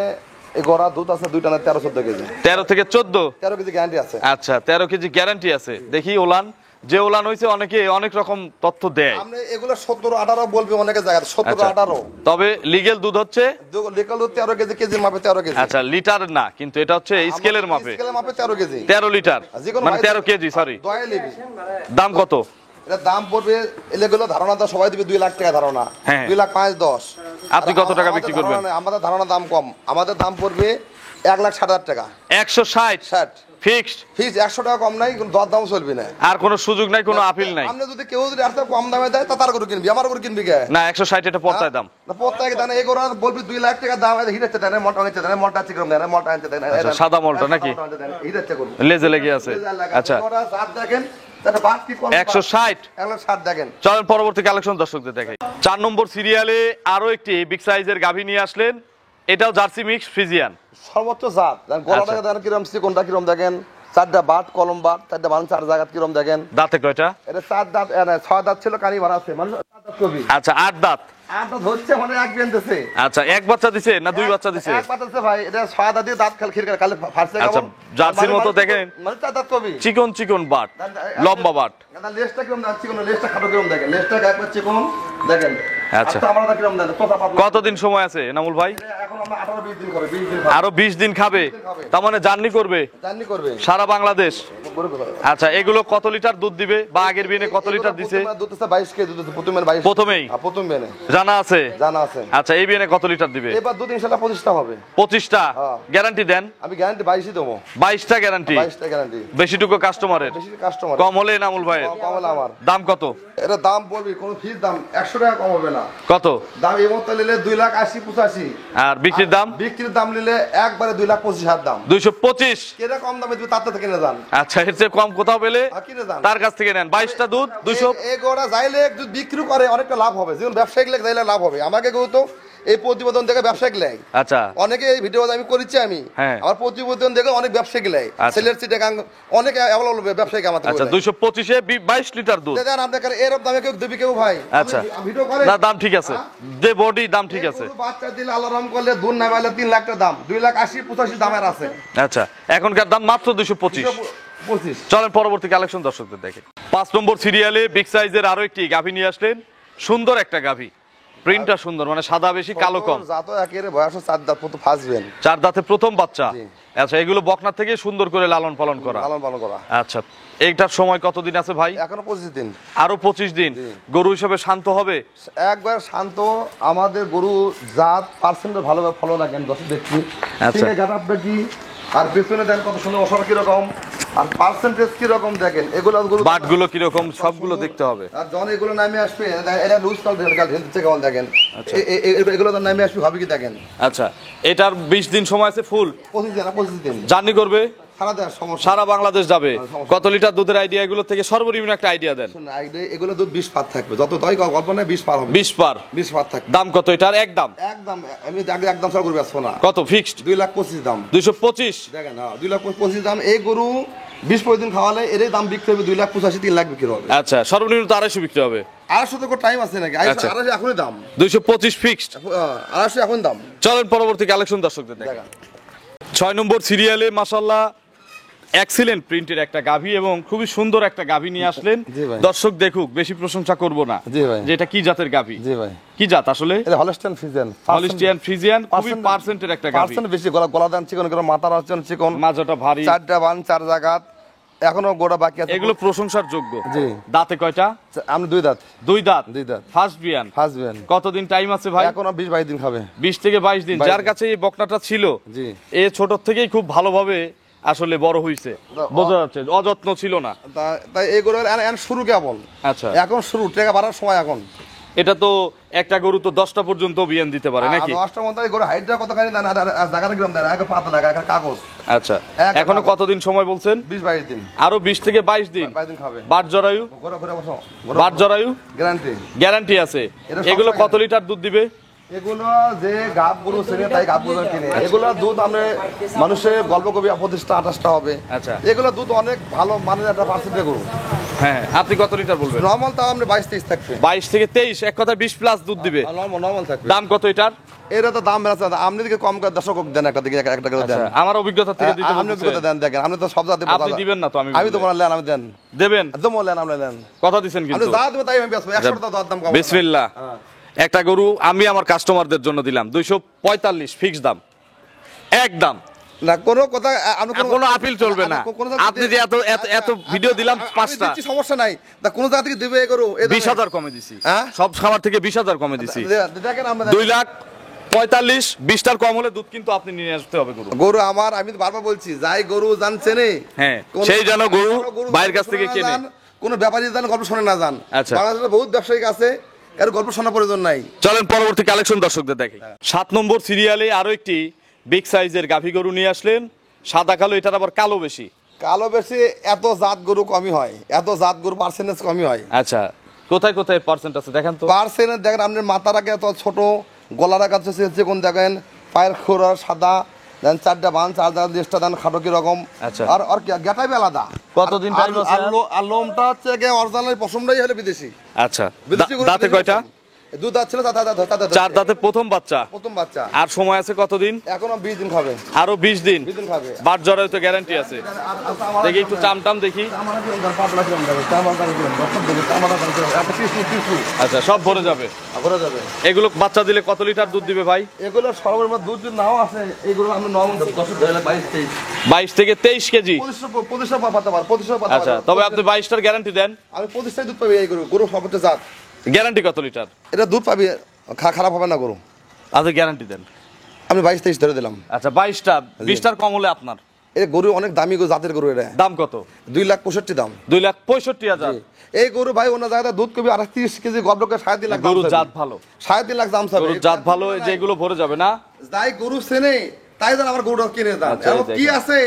এই গড়া দুধ আছে 2 টানা 13-14 কেজি। 13 থেকে 14? 13 কেজি গ্যারান্টি আছে। আচ্ছা, 13 কেজি গ্যারান্টি আছে। দেখি ওলান, যে ওলান হয়েছে অনেকে অনেক রকম তথ্য দেয়। আপনি এগুলো 17-18 বলবে অনেকে জায়গায়, 17-18। তবে লিগেল দুধ হচ্ছে লিকাল দুধ 13 কেজি, কেজির মাপে 13 কেজি। আচ্ছা, লিটার না কিন্তু এটা হচ্ছে স্কেলের মাপে। স্কেলের মাপে 13 কেজি। 13 লিটার যেকোনো মানে 13 কেজি, সরি। দয়া লিবি। দাম কত? এটা দাম পড়বে, এগুলো ধারণা তো সবাই দিবে 2 লাখ টাকা ধারণা। হ্যাঁ। 2 লাখ 5-10। আপনি কত টাকা বিক্রি করবেন? আমাদের ধারণা দাম কম, আমাদের দাম পড়বে 1,60,000 টাকা। 160 60 ফিক্সড? ফিক্স 100 টাকা কম নাই, কোনো দর দাম চলবে না। আর কোনো সুযোগ নাই, কোনো আপিল নাই? আপনি যদি কেউ যদি আর কম দামে দেয় তা তার গরু কিনবি, আমার গরু কিনবি কে? না, 160 এটা পড়তায় দাম। না প্রত্যেক দানে এই গরু বলবি 2 লাখ টাকা দাম, হিট হচ্ছে দেন, মোটা হচ্ছে দেন, মোটা চিকন দেন, মোটা হচ্ছে দেন। আচ্ছা, সাদা মলটা নাকি? হিট হচ্ছে গরু, লেজে লেগে আছে। আচ্ছা, ওরা জাত দেখেন, তাতে বাট কি কোন 160। 160 দেখেন। চলেন পরবর্তী কালেকশন দর্শকদের দেখাই। 4 নম্বর সিরিয়ালে আরো একটি বিগ সাইজের গাভী নিয়ে আসলেন। এটাও জার্সি মিক্স ফ্রিজিয়ান। সর্বোচ্চ জাত দেন, গলাটাকে দেন কিরম, চিকনটা কিরম দেখেন, 4টা বাট, কলম বাট, 4টা বান, 4 জায়গা কিরম দেখেন। দাঁতে কয়টা? এটা 4 দাঁত, 6 দাঁত ছিল, কানি ভরা আছে, মানুষ 4 দাঁত কবি। আচ্ছা, 8 দাঁত। 8 দাঁত হচ্ছে মানে এক বেনতেছে। আচ্ছা, এক বাচ্চা দিছে না 2 বাচ্চা দিছে? এক বাচ্চা দিছে ভাই, এটা 6 দাঁত দিয়ে দাঁত খিরকার কালে ফারছে। আচ্ছা, জার্সির মতো দেখেন, মানে 4 দাঁত কবি, চিকন চিকন বাট, লম্বা বাট। লেজটা কিরম দেখছি, কোন লেজটা খাটো কিরম দেখেন, লেজটা একবার চিকন দেখেন। আচ্ছা। আমরা কিরম দেখেন, তোতা পাতলা। কতদিন সময় আছে নামুল ভাই? এখন আমরা 18-20 দিন করে, 20 দিন আরো 20 দিন খাবে? তার মানে জার্নি করবে জার্নি করবে সারা বাংলাদেশ। গরু গুলো। আচ্ছা, এগুলো কত লিটার দুধ দিবে বা আগের বিনে কত লিটার দিছে? দুধ আছে 22 কেজি, দুধ প্রথমে 22। প্রথমেই প্রথম বেনে জানা আছে? জানা আছে। আচ্ছা, এই বিনে কত লিটার দিবে? এবার দুধ ইনশাআল্লাহ 25টা হবে। 25টা হ্যাঁ। গ্যারান্টি দেন? আমি গ্যারান্টি 22ই দেবো। 22টা গ্যারান্টি? 22টা গ্যারান্টি। বেশিটুকু কাস্টমারের, বেশি কাস্টমার কম হলে নামুল ভাই কম হলে আমার দাম কত? এটা দাম বলবি, কোনো ফিস দাম 100 টাকা কম হবে না। কত দাম এই মতো নিলে 2,80,85। আর বিক্রির দাম? বিক্রির দাম নিলে একবারে 2,25,000 দাম। 225। কেনা কম দামে তুমি তার থেকে কিনে যান। আচ্ছা, এর চেয়ে কম কোথাও পেলে আর কিনে যান, তার কাছ থেকে নেন। 22টা দুধ 200। এই গোড়া যাইলে যদি বিক্রি করে অনেকটা লাভ হবে, যেমন ব্যবসায়িক লেগে যাইলে লাভ হবে। আমাকে কেউ তো এই প্রতিবেদন দেখে ব্যবসায়িক লেগ, আচ্ছা, অনেকে এই ভিডিও আমি করেছি আমি, হ্যাঁ। আমার প্রতিবেদন দেখে অনেক ব্যবসায়িক লেগ, আচ্ছা। সেলের সিটে অনেক অ্যাভেলেবল ব্যবসায়িক আমাদের। আচ্ছা, 225-এ 22 লিটার দুধ। দেন আপনাদের এরকম দামে কেউ দেবি কেউ ভাই? আচ্ছা, ভিডিও করে না দাম ঠিক আছে, যে বডি দাম ঠিক আছে। গরু বাচ্চা দিলে আল্লাহ রহম করলে দুধ না পাইলে 3 লাখ টাকা দাম, 2,80,85 দামের আছে। আচ্ছা, এখনকার দাম মাত্র 225। 25। চলেন পরবর্তী কালেকশন দর্শকদের দেখে। 5 নম্বর সিরিয়ালে বিগ সাইজের আরো একটি গাভী নিয়ে আসলেন। সুন্দর একটা গাভী, প্রিন্টটা সুন্দর, মানে সাদা বেশি কালো কম। জাতো একেবারে বয়স 4 দাঁত প্রথম ফার্স্ট বেন। 4 দাঁতে প্রথম বাচ্চা। জি। আচ্ছা, এগুলো বকনা থেকে সুন্দর করে লালন পালন করা। লালন পালন করা। আচ্ছা, এইটার সময় কতদিন আছে ভাই? এখনো 25 দিন। আরো 25 দিন। গরু হিসেবে শান্ত হবে? একবার শান্ত। আমাদের গরু জাত পার্সেন্টে ভালোভাবে ফলো রাখেন, দশ দেখছি। আচ্ছা। ঠিক আছে, গাটা আপনার কি আর পেছনে দেন কত সুন্দর, অসর কি রকম আর পার্সেন্টেজ কি রকম দেখেন। এগুলো গরু বাটগুলো কি রকম সবগুলো দেখতে হবে। আর জন এগুলো নামে আসবে, এটা লুজ কাল হেলথ কেমন দেখেন। এগুলো তো নামে আসবে, ভাবি কি দেখেন। আচ্ছা, এটার 20 দিন সময় আছে ফুল 25 দিন জার্নি করবে, সারা দেশ সমস্যা। সারা বাংলাদেশ যাবে। সমস্যা। কত লিটার দুধের আইডিয়া এগুলো থেকে সর্বনিম্ন একটা আইডিয়া দেন। এগুলো দুধ 20 পার থাকবে, যত তাই কল্পনায় 20 পার হবে। 20 পার। 20 পার থাকবে। দাম কত এটার? একদম একদম আমি একদম সব গরু বেচবো না। কত ফিক্সড? 2,25,000 দাম। 225 দেখেন, হ্যাঁ 2,25,000 দাম। এই গরু 20-25 দিন খাওয়ালে এর দাম বিক্রি হবে 2,85,000 3 লাখ বিক্রি হবে। আচ্ছা, সর্বনিম্ন তো 250 বিক্রি হবে। 250 তো টাইম আছে নাকি? আচ্ছা। 250 এখনই দাম। 225 ফিক্সড। 250 এখন দাম। চলেন পরবর্তী কালেকশন দর্শকদের দেখেন। দেখেন 6 নম্বর সিরিয়ালে মাশাআল্লাহ এক্সিলেন্ট প্রিন্টের একটা গাভী এবং খুবই সুন্দর একটা গাভী নিয়ে আসলেন। জি ভাই। দর্শক দেখুক, বেশি প্রশংসা করব না। জি ভাই। যে এটা কি জাতের গাভী? জি ভাই। কি জাত আসলে? এটা হলস্টাইন ফ্রিজিয়ান। হলিস্টিয়ান ফ্রিজিয়ান, খুবই পার্সেন্টের একটা গাভী। পার্সেন্ট বেশি, গলা দান চিকন করে, মাথার আচরণ চিকন, মাজাটা ভারী, 4টা বান 4 জায়গা, এখনো গোড়া বাকি আছে। এগুলো প্রশংসার যোগ্য। জি। দাঁতে কয়টা? আমি 2 দাঁত। 2 দাঁত। 2 দাঁত। ফার্স্ট বিয়ান। First Ben. কতদিন টাইম আছে ভাই? এখনো 20-22 দিন খাবে। 20 থেকে 22 দিন। 22 যার কাছে এই বকনাটা ছিল, জি। এ ছোট থেকেই খুব ভালোভাবে আসলে বড় হইছে, বোঝা যাচ্ছে অযত্ন ছিল না। তাই এই গরু শুরু কেমন? আচ্ছা, এখন শুরু, টাকা বাড়ার সময় এখন। এটা তো একটা গরু তো 10টা পর্যন্ত বিয়ান দিতে পারে নাকি? 10টার মধ্যে এই গরু হাইটটা কতখানি দেন, জায়গাটা কিরম দেন, আগে পাতা লাগা, আগে কাগজ। আচ্ছা, এখনো কতদিন সময় বলছেন? 20-22 দিন। আরো 20 থেকে 22 দিন। 22 দিন খাবে। বাট জরায়ু? ঘোরা ঘোরা বসো। বাট জরায়ু গ্যারান্টি। গ্যারান্টি আছে। এটা এগুলো সবসময় কত লিটার দুধ দিবে? এগুলো যে গাব গরু ছেড়ে তাই গাব গরু কিনে, এগুলো দুধ আমরা মানুষের গল্প কবি 25টা 28টা হবে। আচ্ছা। এগুলো দুধ অনেক ভালো মানের একটা পার্সেন্টের গরু। হ্যাঁ, আপনি কত লিটার বলবেন? নর্মাল তাও আমরা 22-23 থাকবে। 22 থেকে 23, এক কথা 20 প্লাস দুধ দিবে। নর্মাল থাকবে। দাম কত এটার? এরা তো দাম বেড়াচ্ছে, আপনি দিকে কম করে দর্শক দেন, একটা দিকে একটা করে দেন। আচ্ছা, আমার অভিজ্ঞতা থেকে দিতে আপনি বলতেছে। দেন, দেখেন আপনি তো সব জাতি আপনি দিবেন না তো? আমি তো বললাম লেন, আমি দেন দেবেন, একদম বললেন, আপনি লেন কথা দিবেন আপনি কিন্তু। যা দেবেন তাই আমি বেচবো, 100 টাকা দাম কম। বিসমিল্লাহ। একটা গরু আমি আমার কাস্টমারদের জন্য দিলাম 245 ফিক্স দাম, একদম। না কোনো কথা আমি কোনো আপিল চলবে না। আপনি যে এত এত এত ভিডিও দিলাম 5টা, সমস্যা নাই, তা কোন জায়গা থেকে দিবে এই গরু? 20,000 কমে দিছি, হ্যাঁ? সব খামার থেকে 20,000 কমে দিছি। দেখেন আমরা 2,45,000, 20টার কম হলে দুধ কিন্তু আপনি নিয়ে আসতে হবে গরু। গরু আমার, আমি তো বারবার বলছি, যাই গরু জানছে নে, হ্যাঁ, সেই যেন গরু বাইরের কাছ থেকে কেনে। কোন ব্যাপারী জান গল্প শুনে না যান। আচ্ছা। বাংলাদেশে বহুত ব্যবসায়িক আছে, এর গল্প শোনার প্রয়োজন নাই। চলেন পরবর্তী কালেকশন দর্শকদের দেখি। 7 নম্বর সিরিয়ালে আরো একটি বিগ সাইজের গাভী গরু নিয়ে আসলেন, সাদা কালো, এটার আবার কালো বেশি। কালো বেশি, এত জাত গরু কমই হয়, এত জাত গরু পার্সেন্টেজ কমই হয়। আচ্ছা, কোথায় কোথায় পার্সেন্ট আছে দেখেন তো। পার্সেন্টেজ দেখেন, আপনার মাথার আগে এত ছোট, গলার কাছে কোন দেখেন, পায়ের খোরা সাদা, দেন 4টা বান, 4 জায়গা 10টা দেন খাটো কি রকম। আচ্ছা। আর গেটাই আলাদা। কতদিন টাইম আছে? আর লোমটা হচ্ছে অরিজিনাল পশমটাই হলে বিদেশি। আচ্ছা, বিদেশি গরু দাঁতে কয়টা? দুধ দাঁত ছিল, 4 দাঁতে প্রথম বাচ্চা। প্রথম বাচ্চা। আর সময় আছে কতদিন? এখনো 20 দিন খাবে। আরো 20 দিন। 20 দিন খাবে। বাট জরায়ু তো গ্যারান্টি আছে। দেখি একটু চামটাম দেখি। আচ্ছা, সব ভরে যাবে। এগুলো বাচ্চা দিলে কত লিটার দুধ দিবে ভাই? এগুলো সর্বনিম্ন দুধ যদি নাও আছে, এগুলো আমরা 22 থেকে 23 কেজি। 25 পাতা পার 25 পাতা। আচ্ছা, তবে আপনি 22টার গ্যারান্টি দেন? আমি 25টাই দুধ পাবি এই গরু, গরু সর্বোচ্চ জাত। গ্যারান্টি কত লিটার? এটা দুধ পাবি, খারাপ হবে না গরু। আচ্ছা, গ্যারান্টি দেন। আমি 22-23 ধরে দিলাম। আচ্ছা, 22টা, 20টার কম হলে আপনার। এই গরু অনেক দামি গরু, জাতের গরু। এটা দাম কত? 2,65,000 দাম। 2,65,000। এই গরু ভাই অন্য জায়গায় দুধ কবি 30 কেজি, গবলকে 3.5 লাখ। গরু জাত ভালো, 3.5 লাখ দাম চাবে। গরু জাত ভালো, যেগুলো ভরে যাবে না। যাই গরু চেনে তাই যেন আমার গরুটা কিনে দেন। আচ্ছা, এবং কি আছে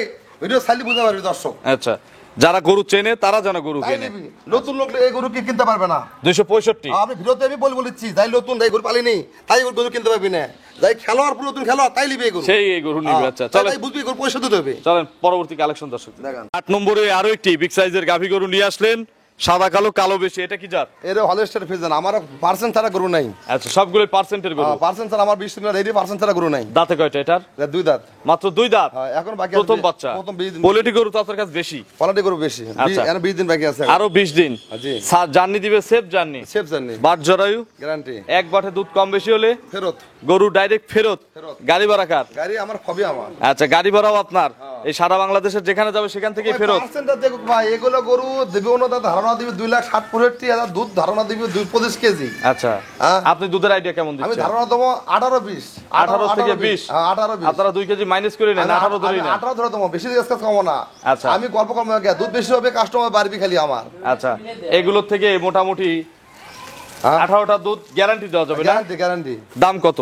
ভিডিও চাইলে বুঝতে পারবি দর্শক। আচ্ছা, যারা গরু চেনে তারা যেন গরু তাই কেনে। নিবি। নতুন লোক এই গরু কি কিনতে পারবে না। 265। আমি ভিডিওতে আমি বলেছি, যাই নতুন যাই গরু পালিনি তাই গরু কিনতে পারবি না। যাই খেলোয়াড়, পুরো নতুন খেলোয়াড় তাই নিবি এই গরু। সেই এই গরু নিবে। আচ্ছা, চলেন তাই বুঝবি গরু পয়সা দিতে হবে। চলেন পরবর্তী কালেকশন দর্শক দেখান। 8 নম্বরে আরো একটি বিগ সাইজের গাভী গরু নিয়ে আসলেন, সাদা কালো, কালো বেশি। এটা কি জাত? এর হলস্টার ফিজন, আমার পার্সেন্ট ছাড়া গরু নাই। আচ্ছা, সবগুলোই পার্সেন্টের গরু। পার্সেন্ট ছাড়া আমার 20 দিনের রেডি, পার্সেন্ট ছাড়া গরু নাই। দাঁতে কয়টা এটার? এটা 2 দাঁত। মাত্র 2 দাঁত। হ্যাঁ, এখন বাকি প্রথম বাচ্চা। প্রথম 20 দিন। কোয়ালিটি গরু তো আপনার কাছে বেশি। কোয়ালিটি গরু বেশি। আচ্ছা। এর 20 দিন বাকি আছে। আরো 20 দিন। জি। জার্নি দিবে, safe journey. Safe journey, but জরায়ু গ্যারান্টি। এক বাটে দুধ কম বেশি হলে ফেরত। গরু ডাইরেক্ট ফেরত। ফেরত। গাড়ি ভাড়া কার? গাড়ি আমার খবি আমার। আচ্ছা, গাড়ি ভাড়াও আপনার। এই সারা বাংলাদেশের যেখানে যাবে সেখান থেকেই ফেরত। পার্সেন্টটা দেখো ভাই, এগুলো গরু দেবে অন্যতা ধারণা দিবে 2,60,65,000 দুধ ধারণা দিবে 25 কেজি। আচ্ছা, হ্যাঁ। আপনি দুধের আইডিয়া কেমন আমি দিচ্ছেন? ধারণা দেবো 18-20। 18 থেকে 20। হ্যাঁ, 18-20। আপনারা 2 কেজি মাইনাস করে নেন, 18 ধরেই নেন। 18 ধরে দেবো, বেশি দিয়ে কম না। আচ্ছা। আমি গল্প কম দুধ বেশি হবে, কাস্টমার বাড়বি খালি আমার। আচ্ছা, এগুলোর থেকে মোটামুটি হ্যাঁ। 18টা দুধ গ্যারান্টি দেওয়া যাবে না? Guarantee, guarantee. দাম কত?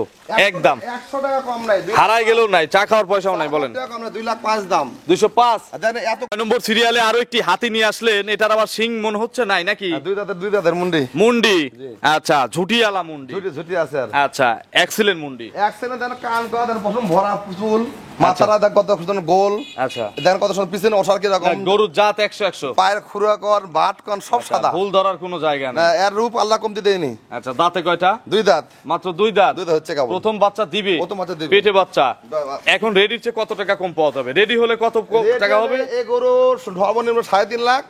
একদম 100 টাকা কম নাই। হারাই গেলেও নাই, চা খাওয়ার পয়সাও নাই। বলেন। 2,05,000 দাম। 205। দেন এত 9 নম্বর সিরিয়ালে আরো একটি হাতি নিয়ে আসলেন, এটার আবার সিং মনে হচ্ছে নাই নাকি? 2 দাঁতের মুন্ডি। মুন্ডি। আচ্ছা, ঝুটিয়ালা মুন্ডি। ঝুটি আছে আর। আচ্ছা, এক্সিলেন্ট মুন্ডি। একসেনে দেন কান করা দেন, প্রথম ভরা চুল, মাথাটা দেন কত সুন্দর গোল। আচ্ছা, দেন কত সুন্দর পিছনে ওষার কি রকম, গরুর জাত 100 পায়ের খুরা কর, বাট কন সব সাদা। ভুল ধরার কোনো জায়গা নেই। এর রূপ আল্লাহ কমতি দেয়নি। আচ্ছা, দাঁতে কয়টা? 2 দাঁত। মাত্র 2 দাঁত। 2 দাঁত হচ্ছে কেবল। প্রথম বাচ্চা দিবে। প্রথম বাচ্চা দিবে। পেটে বাচ্চা। এখন রেডির চেয়ে কত টাকা কম পাওয়া যাবে? রেডি হলে কত টাকা হবে? এই গরু সর্বনিম্ন 3.5 লাখ,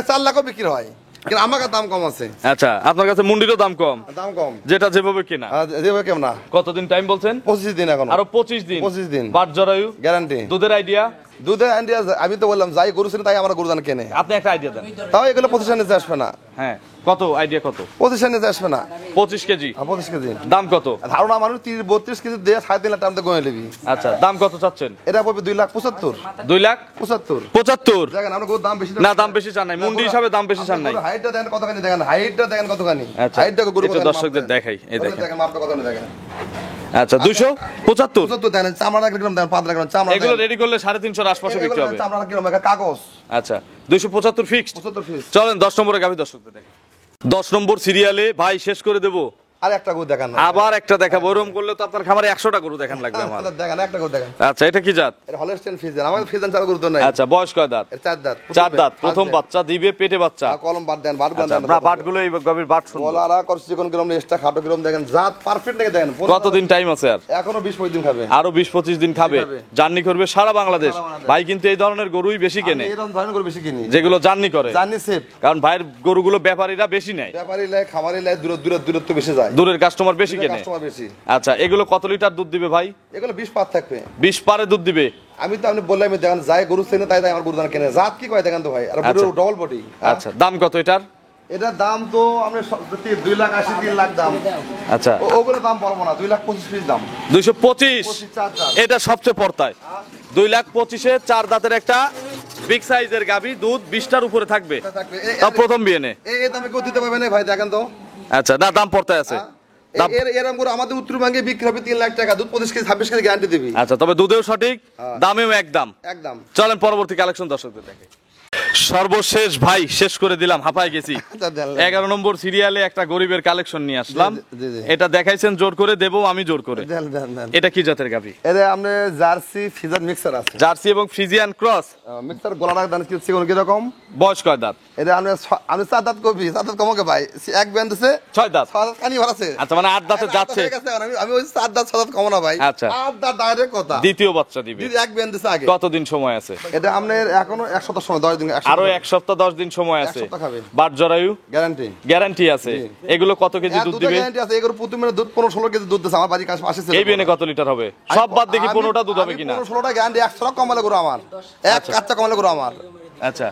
4 লাখও বিক্রি হয়, কিন্তু আমার কাছে দাম কম আছে। আচ্ছা, আপনার কাছে মুন্ডিরও দাম কম? দাম কম, যেটা যেভাবে কেনা। দেবে কেমন না। কতদিন টাইম বলছেন? 25 দিন এখন। আরো 25 দিন। 25 দিন। বাট জরায়ু গ্যারান্টি। দুধের আইডিয়া? দুধে আইডিয়া আমি তো বললাম, যাই গরু ছিল তাই আমার গরু দান কেনে। আপনি একটা আইডিয়া দেন। তাও এগুলো 25 নিচে আসবে না। হ্যাঁ, কত আইডিয়া? কত? 25 নিচে আসবে না। 25 কেজি। 25 কেজি দাম কত? ধারণা মানুষ 32 কেজি দিয়ে 3.5 লাখ টাকা গনে নিবি। আচ্ছা, দাম কত চাচ্ছেন? এটা পড়বে 2,75,000। 2,75,000। 75 দেখেন আমরা গরুর দাম বেশি না, দাম বেশি চান নাই, মুন্ডি হিসাবে দাম বেশি চান নাই। হাইটটা দেখেন কতখানি, দেখেন হাইটটা দেখেন কতখানি। আচ্ছা, হাইটটা গরু একটু দর্শকদের দেখাই, এই দেখেন। দেখেন মাপটা কতখানি দেখেন। আচ্ছা, 275। 75 দেখেন, চামড়া কিরকম দেখেন, পাতলা কিরকম চামড়া। এগুলো রেডি করলে 350 এর আশপাশে বিক্রি হবে। চামড়া কিরকম কাগজ। আচ্ছা, 275 ফিক্সড। 75 পিস। চলেন 10 নম্বরে গাভী দর্শকদের দেখেন। 10 নম্বর সিরিয়ালে ভাই শেষ করে দেব আর একটা গরু দেখান না। আবার একটা দেখাবো, ওরকম করলে তো আপনার খামারে 100টা গরু দেখান লাগবে আমার। দেখান একটা গরু দেখান। আচ্ছা, এটা কি জাত? এটা হলস্টেইন ফ্রিজিয়ান, আমাদের ফ্রিজিয়ান ছাড়া গরু তো নাই। আচ্ছা, বয়স কয় দাঁত? এর 4 দাঁত। 4 দাঁত, প্রথম বাচ্চা দিবে, পেটে বাচ্চা। কলম বাদ দেন, বাদ আচ্ছা, বাটগুলো এই গভীর বাট শুনবো। বলারা করছে কোন গ্রাম এক্সট্রা খাটো গ্রাম দেখেন, জাত পারফেক্ট দেখে দেখেন। কতদিন টাইম আছে আর? এখনো 20-25 দিন খাবে। আরো 20-25 দিন খাবে, জার্নি করবে সারা বাংলাদেশ। ভাই কিন্তু এই ধরনের গরুই বেশি কেনে, এরকম ধরনের গরু বেশি কিনি, যেগুলো জার্নি করে। জানি সেফ, কারণ ভাইয়ের গরুগুলো ব্যাপারীরা বেশি নেয়, ব্যাপারী লাই খামারি লাই দূরত্ব বেশি যায়, দূরের কাস্টমার বেশি কেনে। কাস্টমার বেশি। আচ্ছা, এগুলো কত লিটার দুধ দিবে ভাই? এগুলো 20 পাত থাকবে। 20 পারে দুধ দিবে। আমি তো আপনি বললাম দেখেন, যাই গরু চেনে তাই আমার গরু দান কেনে। জাত কি কয় দেখেন তো ভাই, আর গরু ডবল বডি। আচ্ছা, দাম কত এটার? এটার দাম তো আমরা 2,80,000 3 লাখ দাম। আচ্ছা, ওগুলো দাম বলবো না, 2,25,000 দাম। 225। 4 দাঁত। এটা সবচেয়ে পড়তায়। 2,25,000 4 দাঁতের একটা বিগ সাইজের গাভী, দুধ 20টার উপরে থাকবে। থাকবে। তা প্রথম বিয়ে নে। এই দামে কেউ দিতে পারবে না ভাই, দেখেন তো। আচ্ছা, না দাম পড়তায় আছে। দাম- এরকম করে আমাদের উত্তরবঙ্গে বিক্রি হবে 3 লাখ টাকা, দুধ 25 কেজি 26 কেজি গ্যারান্টি দিবি। আচ্ছা, তবে দুধেও সঠিক, দামেও একদম। একদম। চলেন পরবর্তী কালেকশন দর্শকদের দেখে। সর্বশেষ ভাই, শেষ করে দিলাম, হাঁপায় গেছি। 11 নম্বর সিরিয়ালে একটা গরিবের কালেকশন নিয়ে আসলাম। জি, জি। এটা দেখাইছেন জোর করে, দেবো আমি জোর করে। দেন। এটা কি জাতের গাভী? এরে আমরা জার্সি ফিজার মিক্সার আছে। জার্সি এবং ফ্রিজিয়ান ক্রস। মিক্সার গলার দান কি কোন কি রকম? বয়স কয় দাঁত? এটা আমরা 4 দাঁত কবি, 4 দাঁত কমকে ভাই। এক ব্যান্ড দিছে 6 দাঁত। 6 দাঁত কানি ভর আছে। আচ্ছা, মানে 8 দাঁতে যাচ্ছে। আমি ওই 4 দাঁত 6 দাঁত কম না ভাই। আচ্ছা। 8 দাঁত ডাইরেক্ট কথা। দ্বিতীয় বাচ্চা দিবে। দিদি এক ব্যান্ড দিছে আগে। কতদিন সময় আছে? এটা আপনার এখনো 1 সপ্তাহ সময়, 10 দিন। আরো 1 সপ্তাহ 10 দিন সময় আছে। 1 সপ্তাহ খাবে। বাট জরায়ু গ্যারান্টি। গ্যারান্টি আছে। এগুলো কত কেজি দুধ দিবে? গ্যারান্টি আছে। এগুলো প্রতি মিনিটে দুধ 15-16 কেজি দুধ দিছে আমার বাড়ির কাছে পাশে ছিল। এই বিনে কত লিটার হবে? সব বাদ দেখি 15টা দুধ হবে কিনা। 15-16টা গ্যারান্টি, 100 কমালে গরু আমার। এক কাচ্চা কমালে গরু আমার। আচ্ছা,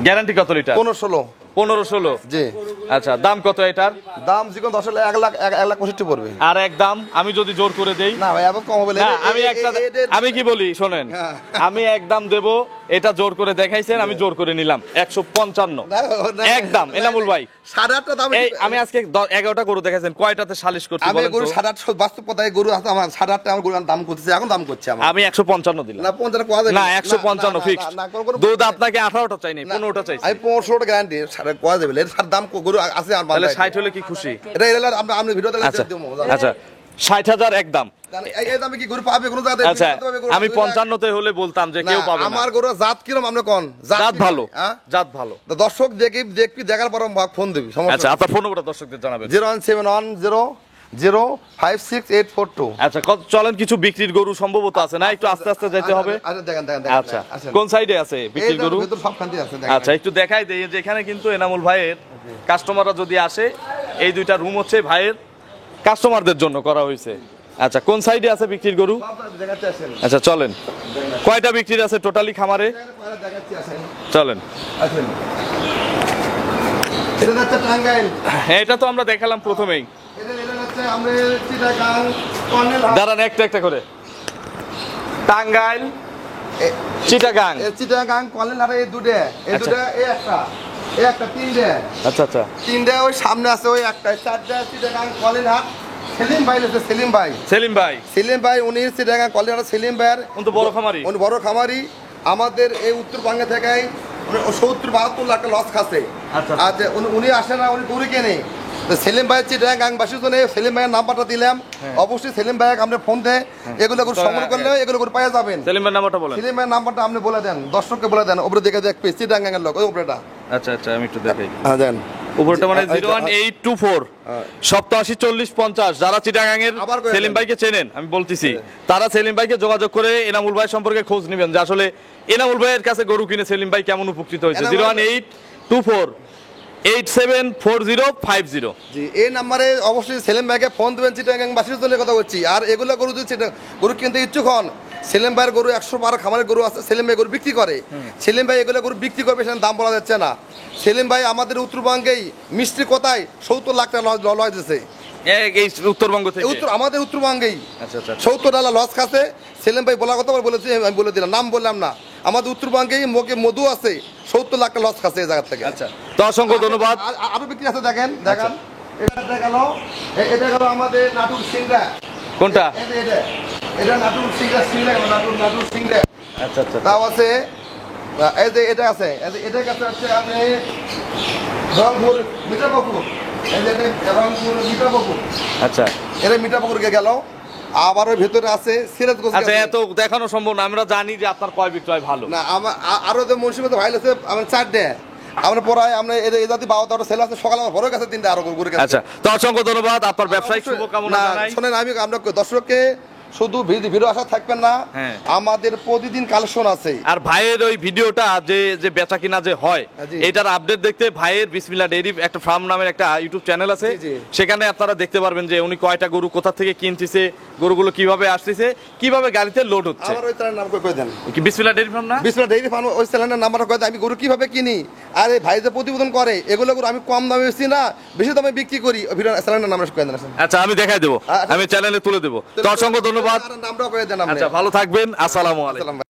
গ্যারান্টি কত লিটার? 15-16। 15-16। জি। আচ্ছা, দাম কত এটার? দাম যেকোনো 10 হলে 1,65,000 পড়বে। আর এক দাম আমি যদি জোর করে দেই? না ভাই, আবার কম হবে না। না, আমি কি বলি শোনেন, আমি এক দাম দেব, এটা জোর করে দেখাইছেন, আমি জোর করে নিলাম 155। একদম। এনামুল ভাই, 8.5 দাম। এই আমি আজকে 11টা গরু দেখাইছেন, কয়টাতে সালিশ করছি আমি বলেন গরু তো? 8.5 বাস্তব কথায় গরু আছে আমার। 8.5 আমার গরু দাম করতেছে, এখন দাম করছে আমার। আমি 155 দিলাম। না 50 কোয়া যাবে না, 155 ফিক্স। দুধ আপনাকে 18টা চাই নাই, 15টা চাইছি। আমি 15-16টা গ্যারান্টি, 60 কোয়া যাবে। এর দাম গরু আছে আমার তাহলে বাজারে। 60 হলে কি খুশি? এটা আপনি ভিডিওতে আচ্ছা দেবো। আচ্ছা, 60,000 একদম। এই দামে কি গরু পাবে কোন জায়গায়? আচ্ছা, আমি 55তে হলে বলতাম যে কেউ পাবে না। আমার গরু জাত কিরম আপনি কোন? জাত কি ভালো, হ্যাঁ? জাত ভালো। তো দর্শক দেখবি দেখার পর ফোন দিবি, সমস্যা আচ্ছা, আপনার ফোন নম্বরটা দর্শকদের জানাবেন। 01710056842। আচ্ছা, চলেন কিছু বিক্রির গরু সম্ভবত আছে না, একটু আস্তে আস্তে যেতে হবে। আচ্ছা দেখেন। আচ্ছা, কোন সাইডে আছে বিক্রির গরু? ভিতর সব খান্তি আছে, দেখেন। আচ্ছা, একটু দেখাই দেই যে এখানে কিন্তু এনামুল ভাইয়ের কাস্টমাররা যদি আসে, এই দুইটা রুম হচ্ছে ভাইয়ের কাস্টমারদের জন্য করা হয়েছে। আচ্ছা, কোন সাইডে আছে বিক্রির গরু? দেখাতে আসেন। আচ্ছা, চলেন। কয়টা বিক্রির আছে টোটালি খামারে? দেখাচ্ছি, আসেন। চলেন। আসেন। এটা হচ্ছে টাঙ্গাইল। হ্যাঁ, এটা তো আমরা দেখালাম প্রথমেই। এটা হচ্ছে আমরা চিটাগাং কর্নেল হাট। দাঁড়ান, একটা করে। টাঙ্গাইল, চিটাগাং। চিটাগাং কর্নেল হাটে এই দুটো, এই আচ্ছা। দুটো, এই একটা তিনটে। আচ্ছা আচ্ছা, তিনটে ওই সামনে আছে, ওই একটা। 4টা চিটাগাং কর্নেল হাট। সেলিম ভাই আছে, সেলিম ভাই উনি চিটাগাং কর্নেল হাট। সেলিম ভাইয়ের উনি তো বড় খামারি। উনি বড় খামারি। আমাদের এই উত্তরবঙ্গে থেকে 70-72 লাখ লস খাচ্ছে। আচ্ছা। আচ্ছা, উনি আসে না, উনি গরু কেনে। তো সেলিম ভাই চিটাগাং বাসীর জন্য সেলিম ভাইয়ের নাম্বারটা দিলাম। অবশ্যই সেলিম ভাই আমরা ফোন দেয়, এগুলো করে সংগ্রহ করলে এগুলো করে পাওয়া যাবেন। সেলিম ভাইয়ের নাম্বারটা বলেন। সেলিম ভাইয়ের নাম্বারটা আপনি বলে দেন, দর্শককে বলে দেন। ওপরে দেখে দেখবে চিটাগাং এর লোক, ওই উপরেটা। আচ্ছা আচ্ছা, আমি একটু দেখাই। হ্যাঁ দেন। উপরটা মানে 01824 87 40 50। যারা চিটাগাং এর আবার কয়ে সেলিম দেন। ভাইকে চেনেন, আমি বলতেছি, তারা সেলিম ভাইকে যোগাযোগ করে এনামুল ভাই সম্পর্কে খোঁজ নেবেন যে আসলে এনামুল ভাইয়ের কাছে গরু কিনে সেলিম ভাই কেমন উপকৃত হয়েছে। 01824 874050। জি, এই নাম্বারে অবশ্যই সেলিম ভাইকে ফোন দেবেন। চিটাগাং বাসীর জন্য কথা বলছি। আর এগুলো গরু যদি গরু কিনতে ইচ্ছুক হন, সেলিম ভাইয়ের গরু 112 খামারের গরু আছে, সেলিম ভাই গরু বিক্রি করে। সেলিম ভাই এগুলো গরু বিক্রি করবে, সেখানে দাম বলা যাচ্ছে না। সেলিম ভাই আমাদের উত্তরবঙ্গেই মিষ্টি কথায় 70 লাখ টাকা লস দিচ্ছে। এই উত্তরবঙ্গ থেকে। আমাদের উত্তরবঙ্গেই আচ্ছা আচ্ছা, 70 টাকা লস খাচ্ছে। সেলিম ভাই বলা কথা বলেছি, আমি বলে দিলাম, নাম বললাম না। আমাদের উত্তরবঙ্গেই মোকে মধু আছে, 70 লাখ টাকা লস খাচ্ছে এই জায়গা থেকে। আচ্ছা, তো অসংখ্য ধন্যবাদ। আরো বিক্রি আছে, দেখেন। এটা গেল আমাদের নাটুর সিংড়া। কোনটা? এটা নাটুর সিংড়া, নাটুর সিংড়া। আচ্ছা আচ্ছা, তাও আছে। এই যে এটা আছে, এটা কাছে আছে আপনি রংপুর মিঠাপুকুর। এই যে রংপুর মিঠাপুকুর, আচ্ছা এর মিঠাপুকুরকে গেল, আবার ওই ভেতরে আছে সিরাজগঞ্জ আচ্ছা, গেছে। এত দেখানো সম্ভব না, আমরা জানি যে আপনার ক্রয় বিক্রয় ভালো। না আমার আরো যে মুন্সিগঞ্জ ভাইল আছে আমার 4টে, আমরা পড়ায় আমরা এই জাতি 12-13 ছেলে আছে, সকালে আমার ভরে গেছে 3টে আরো গরু গেছে। আচ্ছা, তো অসংখ্য ধন্যবাদ, আপনার ব্যবসায়িক শুভকামনা না, জানাই। শোনেন আমরা দর্শককে শুধু ভিডিও আসা থাকবেন না, হ্যাঁ। আমাদের প্রতিদিন কালেকশন আছে। আর ভাইয়ের ওই ভিডিওটা যে বেচা কিনা যে হয়, জি। এটার আপডেট দেখতে ভাইয়ের বিসমিল্লাহ ডেইরি একটা ফার্ম নামের একটা ইউটিউব চ্যানেল আছে, জি, জি। সেখানে আপনারা দেখতে পারবেন যে উনি কয়টা গরু কোথা থেকে কিনতেছে, গরুগুলো কিভাবে আসতেছে, কিভাবে গাড়িতে লোড হচ্ছে। আমার ওই চ্যানেলের নাম কই দেন, কি বিসমিল্লাহ ডেইরি ফার্ম না? বিসমিল্লাহ ডেইরি ফার্ম, ওই চ্যানেলের নাম্বার কই দেন, আমি গরু কিভাবে কিনি, আর এই ভাই যে প্রতিবেদন করে এগুলো গরু আমি কম দামে বেচি না, বেশি দামে বিক্রি করি, ওই ভিডিও চ্যানেলের নাম কই দেন। আচ্ছা, আমি দেখাই দেবো, আচ্ছা। আমি চ্যানেলে তুলে দেবো। তো অসংখ্য ধন্যবাদ। নামটা কই দেন আপনি। আচ্ছা, ভালো থাকবেন, আসসালামু আলাইকুম। আসসালাম।